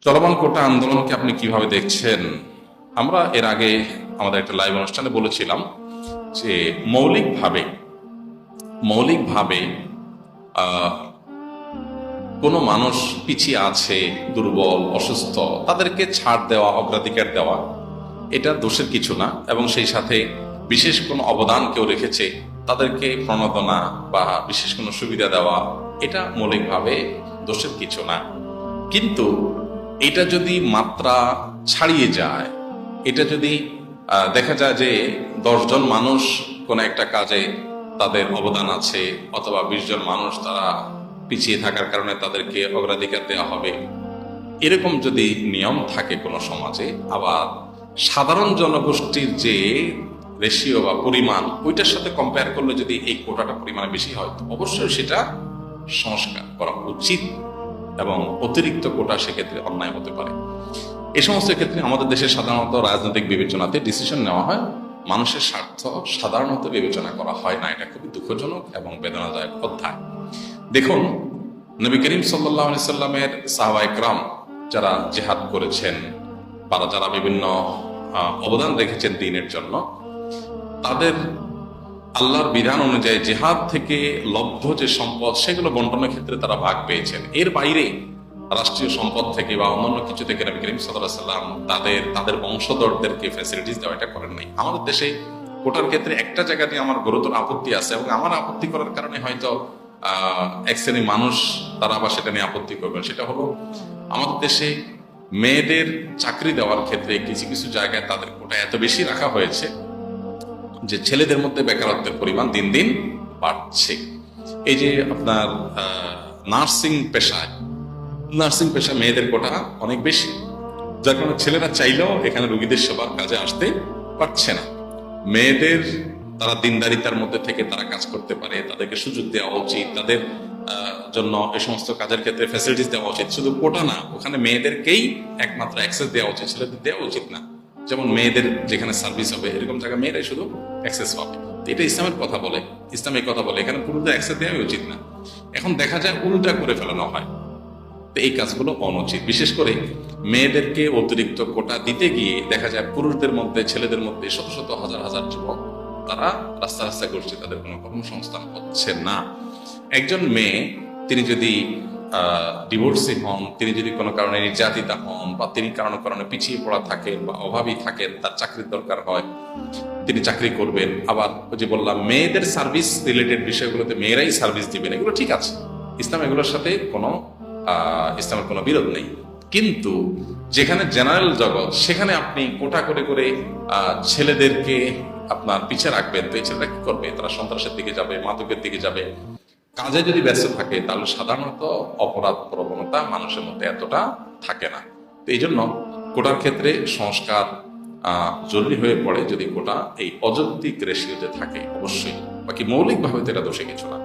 চলমান কোটা আন্দোলনকে আপনি কিভাবে দেখছেন? আমরা এর আগে আমাদের একটা লাইভ অনুষ্ঠানে বলেছিলাম যে মৌলিকভাবে মৌলিকভাবে আহ, কোনো মানুষ পিছিয়ে আছে, দুর্বল, অসুস্থ, তাদেরকে ছাড় দেওয়া, অগ্রাধিকার দেওয়া, এটা দোষের কিছু না। এবং সেই সাথে বিশেষ কোনো অবদান কেউ রেখেছে, তাদেরকে প্রণোদনা বা বিশেষ কোনো সুবিধা দেওয়া, এটা মৌলিকভাবে দোষের কিছু না। কিন্তু এটা যদি মাত্রা ছাড়িয়ে যায়, এটা যদি দেখা যায় যে 10 জন মানুষ কোনো একটা কাজে তাদের অবদান আছে, অথবা 20 জন মানুষ তারা পিছিয়ে থাকার কারণে তাদেরকে অগ্রাধিকার দেওয়া হবে, এরকম যদি নিয়ম থাকে কোনো সমাজে, আবার সাধারণ জনগোষ্ঠীর যে রেশিও বা পরিমাণ, ওইটার সাথে কম্পেয়ার করলে যদি এই কোটাটা পরিমাণে বেশি হয়, তো অবশ্যই সেটা সংস্কার করা উচিত। এবং অতিরিক্ত কোটা সেক্ষেত্রে অন্যায় হতে পারে। এই সমস্ত ক্ষেত্রে আমাদের দেশে সাধারণত রাজনৈতিক বিবেচনাতে ডিসিশন নেওয়া হয়, মানুষের স্বার্থ সাধারণত বিবেচনা করা হয় না। এটা খুবই দুঃখজনক এবং বেদনাদায়ক অধ্যায়। দেখুন, নবী করিম সাল্লাল্লাহু আলাইহি সাল্লামের সাহাবা ইকরাম যারা জিহাদ করেছেন বা যারা বিভিন্ন অবদান রেখেছেন দ্বীনের জন্য, তাদের আল্লাহর বিধান অনুযায়ী জিহাদ থেকে লব্ধ যে সম্পদ, সেগুলো বন্টনের ক্ষেত্রে তারা ভাগ পেয়েছেন। এর বাইরে রাষ্ট্রীয় সম্পদ থেকে বা অন্যান্য কিছু থেকে নবী করিম সাল্লাল্লাহু আলাইহি সাল্লাম তাদের বংশধরদেরকে ফ্যাসিলিটিস দেওয়া, এটা করেন নাই। আমাদের দেশে কোটার ক্ষেত্রে একটা জায়গাতে আমার গুরুতর আপত্তি আছে, এবং আমার আপত্তি করার কারণে হয়তো এক শ্রেণী মানুষ তারা আবার সেটা নিয়ে আপত্তি করবেন। সেটা হলো, আমাদের দেশে মেয়েদের চাকরি দেওয়ার ক্ষেত্রে কিছু কিছু জায়গায় তাদের কোটা এত বেশি রাখা হয়েছে যে ছেলেদের মধ্যে বেকারত্বের পরিমাণ দিন দিন বাড়ছে। এই যে আপনার নার্সিং পেশা মেয়েদের কোটা অনেক বেশি, যার কারণে ছেলেরা চাইলেও এখানে রোগীদের সেবার কাজে আসতে পারছে না। মেয়েদের তারা দিনদারিতার মধ্যে থেকে তারা কাজ করতে পারে, তাদেরকে সুযোগ দেওয়া উচিত, তাদের জন্য এই সমস্ত কাজের ক্ষেত্রে ফ্যাসিলিটিস দেওয়া উচিত। শুধু কোটা না, ওখানে মেয়েদেরকেই একমাত্র অ্যাক্সেস দেওয়া উচিত, ছেলেদের দেওয়া উচিত না। যেমন মেয়েদের যেখানে সার্ভিস হবে, এরকম জায়গায় মেয়েরাই শুধু অ্যাক্সেস পাবে। এটা ইসলামের কথা বলে, ইসলামের কথা বলে, এখানে পুরুষদের অ্যাক্সেস দেওয়াই উচিত না। এখন দেখা যায় উল্টা করে ফেলানো হয়। তো এই কাজগুলো অনুচিত। বিশেষ করে মেয়েদেরকে অতিরিক্ত কোটা দিতে গিয়ে দেখা যায় পুরুষদের মধ্যে, ছেলেদের মধ্যে শত শত হাজার হাজার যুবক তারা রাস্তা রাস্তা করছে, তাদের কোনো কর্মসংস্থান হচ্ছে না। একজন মেয়ে, তিনি যদি ডিভোর্সি হন, তিনি যদি কোনো কারণে নির্যাতিতা হন, বা তিনি কারণে পিছিয়ে পড়া থাকেন বা অভাবী থাকেন, তার চাকরির দরকার হয়, তিনি চাকরি করবেন। আবার ওই যে বললাম, মেয়েদের সার্ভিস রিলেটেড বিষয়গুলোতে মেয়েরাই সার্ভিস দিবেন, এগুলো ঠিক আছে, ইসলাম এগুলোর সাথে ইসলামের কোনো বিরোধ নেই। কিন্তু যেখানে জেনারেল জগৎ, সেখানে আপনি কোটা করে করে ছেলেদেরকে আপনার পিছিয়ে রাখবেন, তো এই ছেলেরা কি করবে? তারা সন্ত্রাসের দিকে যাবে, মাদকের দিকে যাবে। কাজে যদি ব্যস্ত থাকে, তাহলে সাধারণত অপরাধ প্রবণতা মানুষের মধ্যে এতটা থাকে না। তো এই জন্য কোটার ক্ষেত্রে সংস্কার জরুরি হয়ে পড়ে, যদি কোটা এই অযৌক্তিক রেশিওতে থাকে অবশ্যই। বাকি মৌলিকভাবে তো এটা দোষে কিছু না।